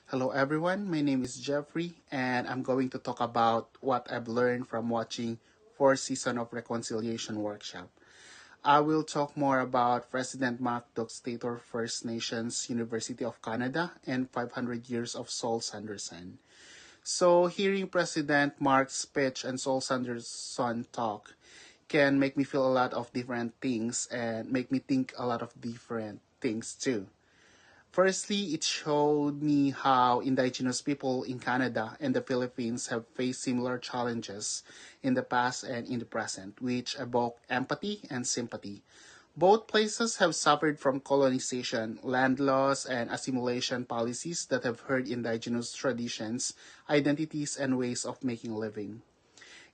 Hello, everyone. My name is Jeffrey, and I'm going to talk about what I've learned from watching Four Seasons of Reconciliation workshop. I will talk more about President Mark Dockstader First Nations University of Canada and 500 Years of Saul Sanderson. So, hearing President Mark's speech and Saul Sanderson talk can make me feel a lot of different things and make me think a lot of different things too. Firstly, it showed me how indigenous people in Canada and the Philippines have faced similar challenges in the past and in the present, which evoke empathy and sympathy. Both places have suffered from colonization, land loss, and assimilation policies that have hurt indigenous traditions, identities, and ways of making a living.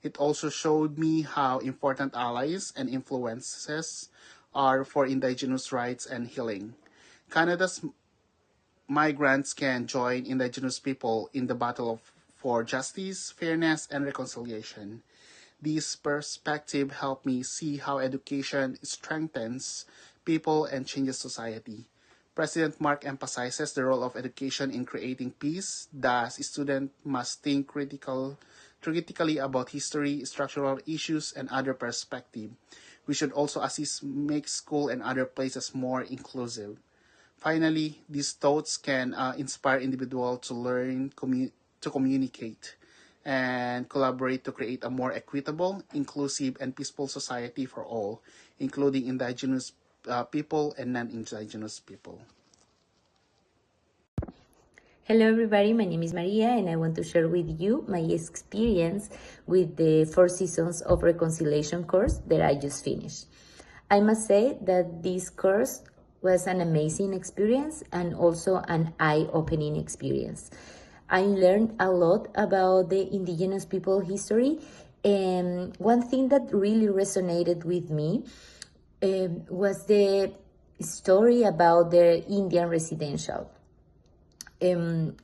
It also showed me how important allies and influences are for indigenous rights and healing. Canada's migrants can join indigenous people in the battle for justice, fairness, and reconciliation. This perspective helped me see how education strengthens people and changes society. President Mark emphasizes the role of education in creating peace. Thus, students must think critically about history, structural issues, and other perspectives. We should also assist make school and other places more inclusive. Finally, these thoughts can inspire individuals to to communicate and collaborate to create a more equitable, inclusive, and peaceful society for all, including indigenous people and non-indigenous people. Hello, everybody. My name is Maria, and I want to share with you my experience with the Four Seasons of Reconciliation course that I just finished. I must say that this course was an amazing experience and also an eye opening experience. I learned a lot about the indigenous people history, and one thing that really resonated with me was the story about the Indian residential. Um,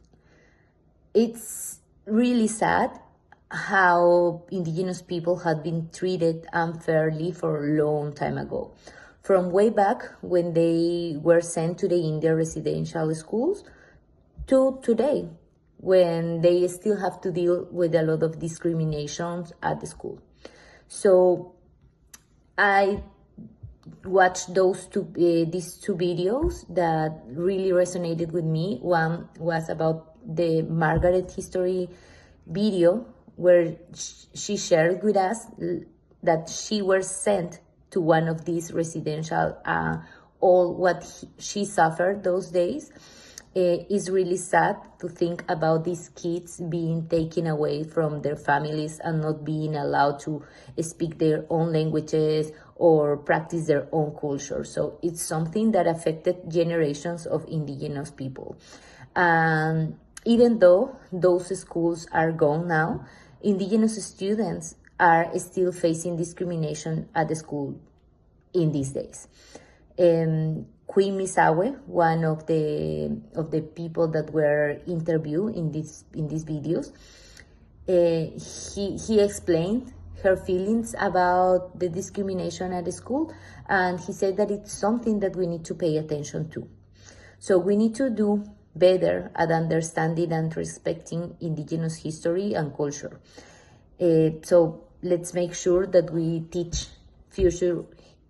it's really sad how indigenous people had been treated unfairly for a long time ago. From way back when they were sent to the Indian residential schools to today, when they still have to deal with a lot of discrimination at the school. So I watched these two videos that really resonated with me. One was about the Margaret history video where she shared with us that she was sent to one of these residential, all what she suffered those days. Is really sad to think about these kids being taken away from their families and not being allowed to speak their own languages or practice their own culture. So it's something that affected generations of indigenous people. And even though those schools are gone now, indigenous students are still facing discrimination at the school in these days. Queen Misawe, one of the people that were interviewed in these videos, he explained her feelings about the discrimination at the school, and he said that it's something that we need to pay attention to. So we need to do better at understanding and respecting indigenous history and culture. So let's make sure that we teach future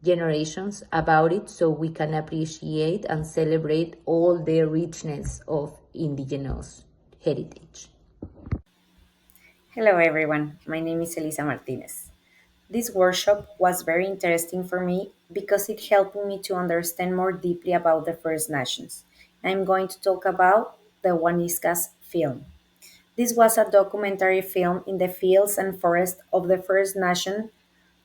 generations about it so we can appreciate and celebrate all the richness of indigenous heritage. Hello, everyone. My name is Elisa Martinez. This workshop was very interesting for me because it helped me to understand more deeply about the First Nations. I'm going to talk about the Waniskas film. This was a documentary film in the fields and forests of the First Nation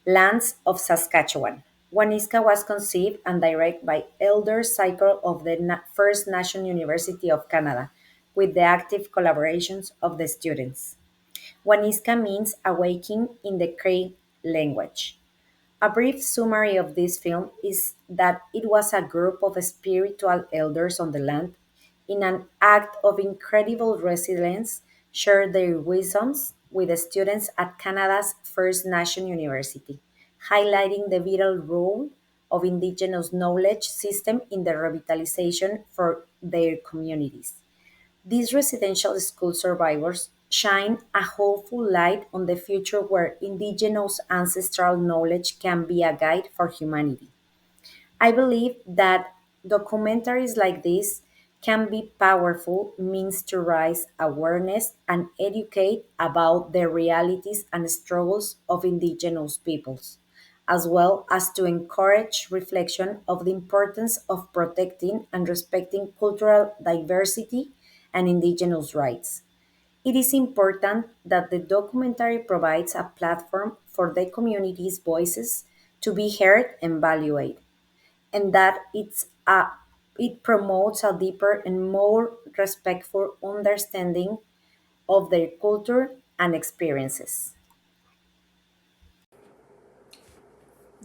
lands of Saskatchewan. Waniska was conceived and directed by Elder Cycle of the First Nation University of Canada with the active collaborations of the students. Waniska means awakening in the Cree language. A brief summary of this film is that it was a group of spiritual elders on the land, in an act of incredible resilience, shared their wisdoms with the students at Canada's First Nation University, highlighting the vital role of Indigenous knowledge system in the revitalization for their communities. These residential school survivors shine a hopeful light on the future where indigenous ancestral knowledge can be a guide for humanity. I believe that documentaries like this can be powerful means to raise awareness and educate about the realities and struggles of indigenous peoples, as well as to encourage reflection of the importance of protecting and respecting cultural diversity and indigenous rights. It is important that the documentary provides a platform for the community's voices to be heard and valued, and that it promotes a deeper and more respectful understanding of their culture and experiences.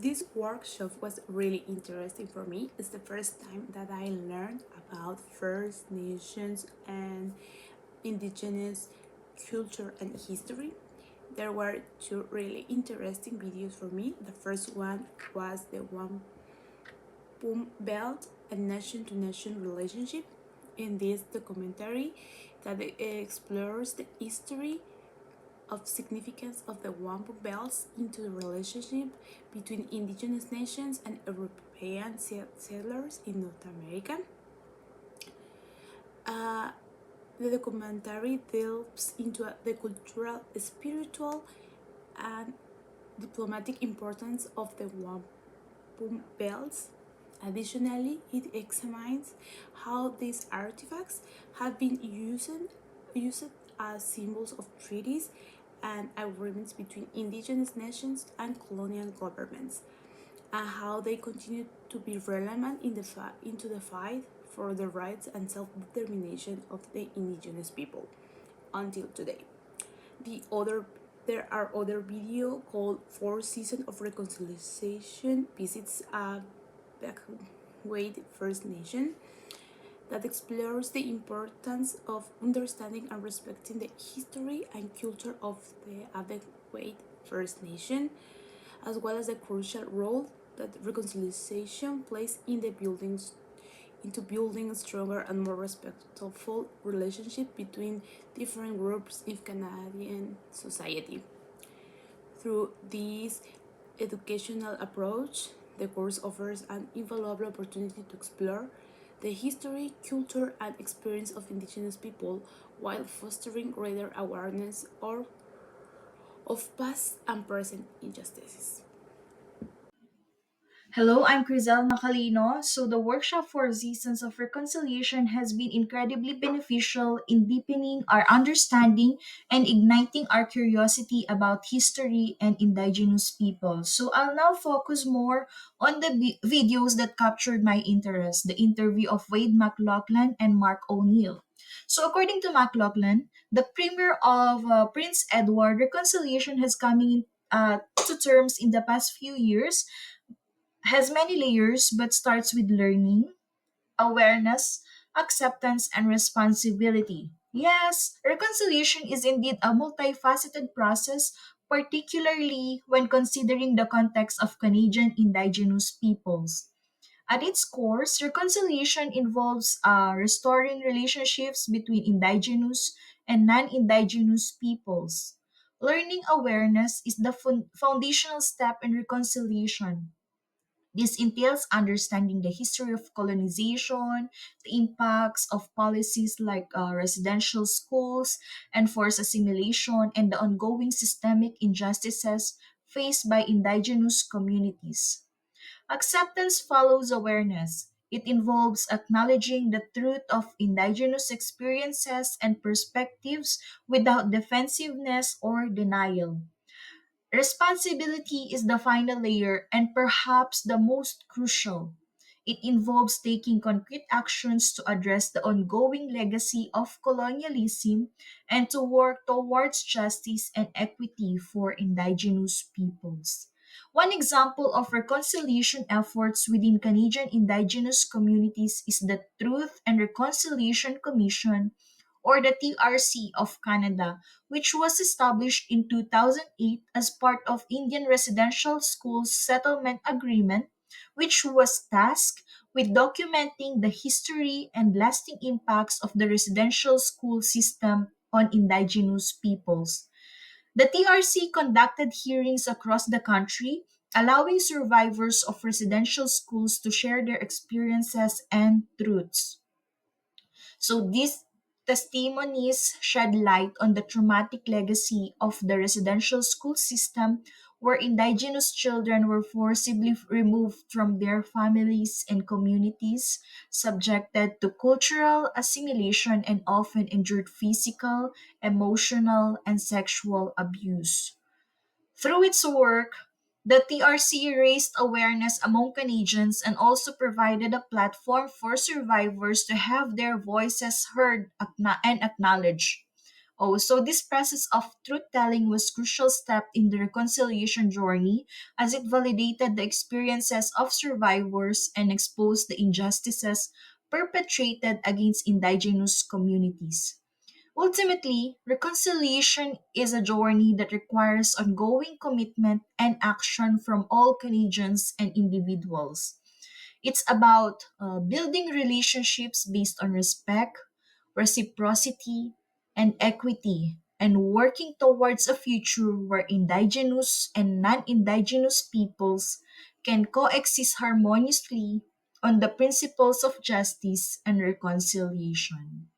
This workshop was really interesting for me. It's the first time that I learned about First Nations and Indigenous culture and history. There were two really interesting videos for me. The first one was the one Boom Belt and nation to nation relationship. In this documentary that explores the history of significance of the wampum belts into the relationship between indigenous nations and European settlers in North America. Uh, the documentary delves into the cultural, spiritual, and diplomatic importance of the wampum belts. Additionally, it examines how these artifacts have been used as symbols of treaties and agreements between indigenous nations and colonial governments, and how they continue to be relevant into the fight for the rights and self-determination of the indigenous people until today. The other There are other video called Four Seasons of Reconciliation visits a Backward First Nation that explores the importance of understanding and respecting the history and culture of the Adequate First Nation, as well as the crucial role that reconciliation plays in the building a stronger and more respectful relationship between different groups in Canadian society. Through this educational approach, the course offers an invaluable opportunity to explore the history, culture, and experience of Indigenous people while fostering greater awareness of past and present injustices. Hello, I'm Crizel Macalino. So, the workshop for Seasons of Reconciliation has been incredibly beneficial in deepening our understanding and igniting our curiosity about history and indigenous people. So, I'll now focus more on the videos that captured my interest, the interview of Wade McLaughlin and Mark O'Neill. So, according to McLaughlin, the premier of Prince Edward, reconciliation has coming to terms in the past few years has many layers but starts with learning, awareness, acceptance, and responsibility. Yes, reconciliation is indeed a multifaceted process, particularly when considering the context of Canadian Indigenous peoples. At its core, reconciliation involves restoring relationships between Indigenous and non Indigenous peoples. Learning awareness is the foundational step in reconciliation. This entails understanding the history of colonization, the impacts of policies like residential schools and forced assimilation, and the ongoing systemic injustices faced by indigenous communities. Acceptance follows awareness. It involves acknowledging the truth of indigenous experiences and perspectives without defensiveness or denial. Responsibility is the final layer and perhaps the most crucial. It involves taking concrete actions to address the ongoing legacy of colonialism and to work towards justice and equity for indigenous peoples. One example of reconciliation efforts within Canadian indigenous communities is the Truth and Reconciliation Commission, or the TRC of Canada, which was established in 2008 as part of Indian Residential Schools Settlement Agreement, which was tasked with documenting the history and lasting impacts of the residential school system on indigenous peoples. The TRC conducted hearings across the country, allowing survivors of residential schools to share their experiences and truths. So these testimonies shed light on the traumatic legacy of the residential school system where indigenous children were forcibly removed from their families and communities, subjected to cultural assimilation and often endured physical, emotional, and sexual abuse. Through its work, the TRC raised awareness among Canadians and also provided a platform for survivors to have their voices heard and acknowledged. Also, this process of truth-telling was a crucial step in the reconciliation journey as it validated the experiences of survivors and exposed the injustices perpetrated against Indigenous communities. Ultimately, reconciliation is a journey that requires ongoing commitment and action from all Canadians and individuals. It's about building relationships based on respect, reciprocity, and equity, and working towards a future where Indigenous and non Indigenous peoples can coexist harmoniously on the principles of justice and reconciliation.